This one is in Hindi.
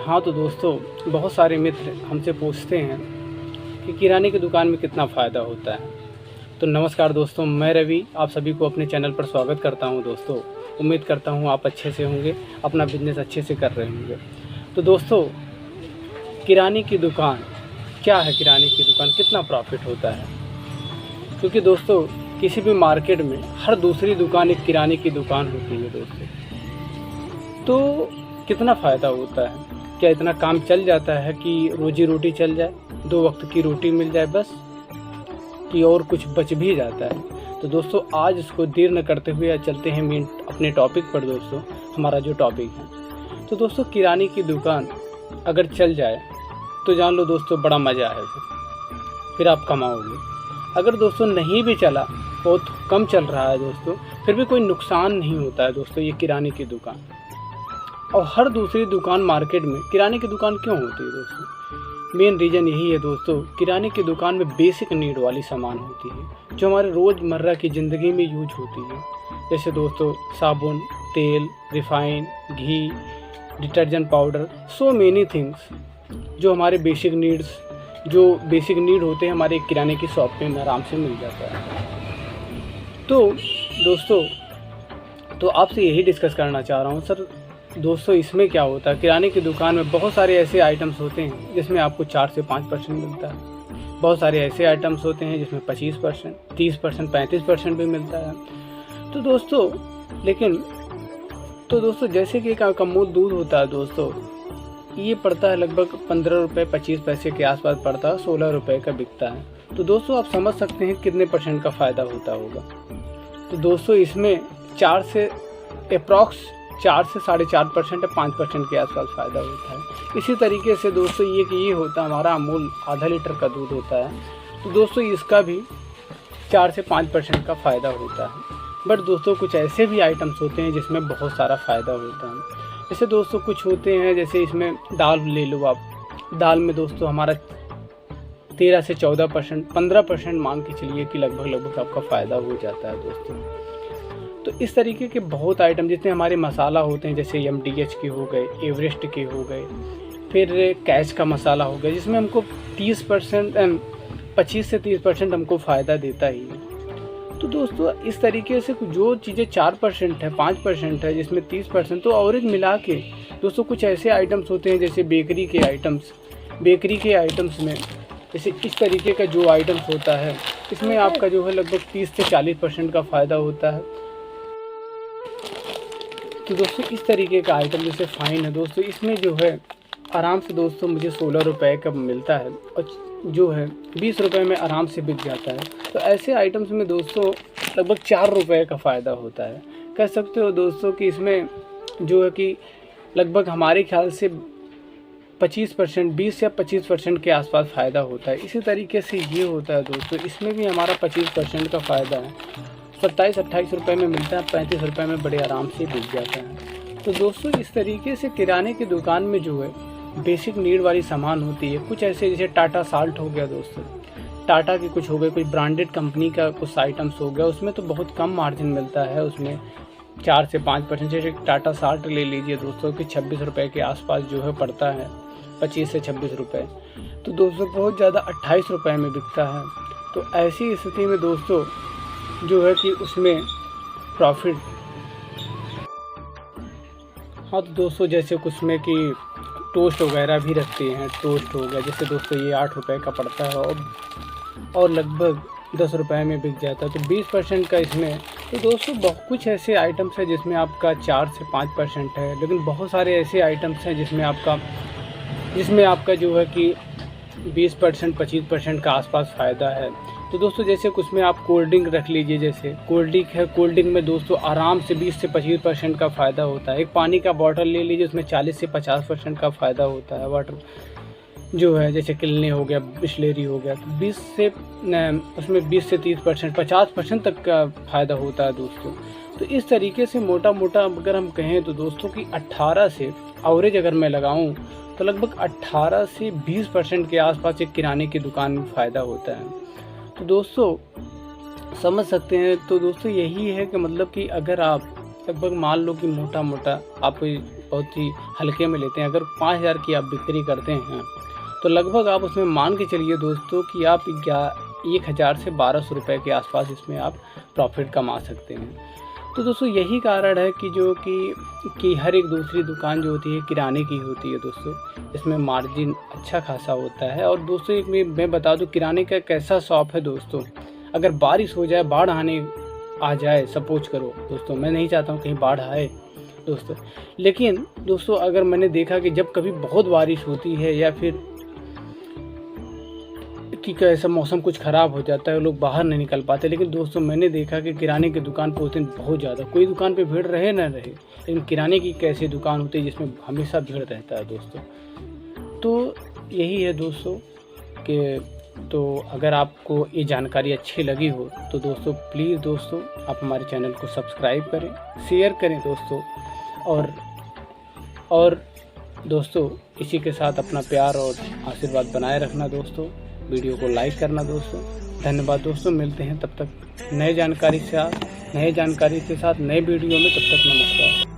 हाँ तो दोस्तों, बहुत सारे मित्र हमसे पूछते हैं कि किराने की दुकान में कितना फ़ायदा होता है। तो नमस्कार दोस्तों, मैं रवि आप सभी को अपने चैनल पर स्वागत करता हूं। दोस्तों, उम्मीद करता हूं आप अच्छे से होंगे, अपना बिजनेस अच्छे से कर रहे होंगे। तो दोस्तों, किराने की दुकान क्या है? किराने की दुकान कितना प्रॉफिट होता है? क्योंकि दोस्तों, किसी भी मार्केट में हर दूसरी दुकान एक किराने की दुकान होती है दोस्तों। तो कितना फ़ायदा होता है? क्या इतना काम चल जाता है कि रोजी रोटी चल जाए, 2 वक्त की रोटी मिल जाए बस, कि और कुछ बच भी जाता है? तो दोस्तों, आज इसको देर न करते हुए चलते हैं मेन अपने टॉपिक पर। दोस्तों, हमारा जो टॉपिक है, तो दोस्तों किराने की दुकान अगर चल जाए तो जान लो दोस्तों, बड़ा मज़ा है। फिर आप कमाओगे। अगर दोस्तों नहीं भी चला, बहुत कम चल रहा है दोस्तों, फिर भी कोई नुकसान नहीं होता है दोस्तों ये किराने की दुकान। और हर दूसरी दुकान मार्केट में किराने की दुकान क्यों होती है दोस्तों? मेन रीज़न यही है दोस्तों, किराने की दुकान में बेसिक नीड वाली सामान होती है जो हमारे रोज़मर्रा की ज़िंदगी में यूज होती है। जैसे दोस्तों साबुन, तेल, रिफाइन, घी, detergent powder, so many things जो हमारे बेसिक नीड होते हैं, हमारे किराने की शॉप पे आराम से मिल जाता है। तो दोस्तों, तो आपसे यही डिस्कस करना चाह रहा हूँ सर। दोस्तों, इसमें क्या होता है, किराने की दुकान में बहुत सारे ऐसे आइटम्स होते हैं जिसमें आपको 4 से 5% मिलता है। बहुत सारे ऐसे आइटम्स होते हैं जिसमें 25%, 30%, 35% भी मिलता है। तो दोस्तों जैसे कि एक अमूल दूध होता है दोस्तों, ये पड़ता है लगभग 15 रुपये 25 पैसे के आसपास पड़ता है, 16 रुपये का बिकता है। तो दोस्तों, आप समझ सकते हैं कितने % का फ़ायदा होता होगा। तो दोस्तों, इसमें 4 से 4.5% या 5% के आसपास फ़ायदा होता है। इसी तरीके से दोस्तों ये होता है, हमारा अमूल आधा लीटर का दूध होता है, तो दोस्तों इसका भी 4 से 5% का फ़ायदा होता है। बट दोस्तों, कुछ ऐसे भी आइटम्स होते हैं जिसमें बहुत सारा फ़ायदा होता है। जैसे दोस्तों कुछ होते हैं, जैसे इसमें दाल ले लो आप। दाल में दोस्तों हमारा 13 से 14%, 15% मान के चलिए कि लगभग आपका फ़ायदा हो जाता है दोस्तों। तो इस तरीके के बहुत आइटम, जितने हमारे मसाला होते हैं, जैसे MDH के हो गए, एवरेस्ट के हो गए, फिर कैच का मसाला हो गया, जिसमें हमको 25 से 30% हमको फ़ायदा देता ही है। तो दोस्तों, इस तरीके से जो चीज़ें 4% है, 5% है, जिसमें 30%, तो एवरेज मिला के दोस्तों कुछ ऐसे आइटम्स होते हैं जैसे बेकरी के आइटम्स में जैसे इस तरीके का जो आइटम्स होता है, इसमें आपका जो है लगभग 30 से 40% का फ़ायदा होता है। तो दोस्तों, इस तरीके का आइटम जैसे फाइन है दोस्तों, इसमें जो है आराम से दोस्तों मुझे 16 रुपये का मिलता है और जो है 20 रुपये में आराम से बिक जाता है। तो ऐसे आइटम्स में दोस्तों लगभग 4 रुपये का फ़ायदा होता है। कह सकते हो दोस्तों कि इसमें जो है कि लगभग हमारे ख्याल से 25%, 20 या 25% के आसपास फ़ायदा होता है। इसी तरीके से ये होता है दोस्तों, इसमें भी हमारा 25% का फ़ायदा है। 27-28 रुपये में मिलता है, 35 रुपये में बड़े आराम से बिक जाता है। तो दोस्तों, इस तरीके से किराने की दुकान में जो है बेसिक नीड वाली सामान होती है। कुछ ऐसे जैसे टाटा साल्ट हो गया दोस्तों, टाटा के कुछ हो गए, कोई ब्रांडेड कंपनी का कुछ आइटम्स हो गया, उसमें तो बहुत कम मार्जिन मिलता है, उसमें 4 से 5%। जैसे टाटा साल्ट ले लीजिए दोस्तों कि 26 रुपये के आसपास जो है पड़ता है, 25 से 26 रुपये। तो दोस्तों बहुत ज़्यादा 28 रुपये में बिकता है। तो ऐसी स्थिति में दोस्तों जो है कि उसमें प्रॉफिट। हाँ तो दोस्तों, जैसे कुछ में कि टोस्ट वगैरह भी रखते हैं, टोस्ट हो गया, जैसे दोस्तों ये 8 रुपये का पड़ता है और लगभग 10 रुपये में बिक जाता है, तो 20% का इसमें। तो दोस्तों, बहुत कुछ ऐसे आइटम्स हैं जिसमें आपका 4 से 5% है, लेकिन बहुत सारे ऐसे आइटम्स हैं जिसमें आपका जो है कि 20%, 25% का आसपास फ़ायदा है। तो दोस्तों, जैसे कुछ में आप कोल्ड ड्रिंक रख लीजिए, जैसे कोल्ड ड्रिंक है, कोल्ड ड्रिंक में दोस्तों आराम से 20 से 25% का फ़ायदा होता है। एक पानी का बॉटल ले लीजिए, उसमें 40 से 50% का फ़ायदा होता है। वाटर जो है जैसे किलने हो गया, बिस्लेरी हो गया, तो उसमें 20 से 30%, 50% तक का फ़ायदा होता है दोस्तों। तो इस तरीके से मोटा अगर हम कहें तो दोस्तों कि 18 से एवरेज अगर मैं लगाऊँ तो लगभग 18 से 20% के आसपास एक किराने की दुकान में फ़ायदा होता है। तो दोस्तों समझ सकते हैं। तो दोस्तों यही है कि मतलब कि अगर आप लगभग मान लो कि मोटा आप बहुत ही हल्के में लेते हैं। अगर 5,000 की आप बिक्री करते हैं तो लगभग आप उसमें मान के चलिए दोस्तों कि आप 1,000 से 1,200 रुपये के आसपास इसमें आप प्रॉफिट कमा सकते हैं। तो दोस्तों यही कारण है कि हर एक दूसरी दुकान जो होती है किराने की होती है दोस्तों, इसमें मार्जिन अच्छा खासा होता है। और दोस्तों एक मैं बता दूं, किराने का कैसा शॉप है दोस्तों, अगर बारिश हो जाए, बाढ़ आ जाए, सपोज करो दोस्तों, मैं नहीं चाहता हूँ कहीं बाढ़ आए दोस्तों, लेकिन दोस्तों अगर मैंने देखा कि जब कभी बहुत बारिश होती है या फिर कि ऐसा मौसम कुछ ख़राब हो जाता है, लोग बाहर नहीं निकल पाते, लेकिन दोस्तों मैंने देखा कि किराने की दुकान पर उस दिन बहुत ज़्यादा, कोई दुकान पे भीड़ रहे ना रहे, लेकिन किराने की कैसी दुकान होती है जिसमें हमेशा भीड़ रहता है दोस्तों। तो यही है दोस्तों कि तो अगर आपको ये जानकारी अच्छी लगी हो तो दोस्तों प्लीज़ दोस्तों आप हमारे चैनल को सब्सक्राइब करें, शेयर करें दोस्तों, और दोस्तों इसी के साथ अपना प्यार और आशीर्वाद बनाए रखना दोस्तों। वीडियो को लाइक करना दोस्तों। धन्यवाद दोस्तों, मिलते हैं तब तक नए जानकारी के साथ नए वीडियो में। तब तक नमस्कार।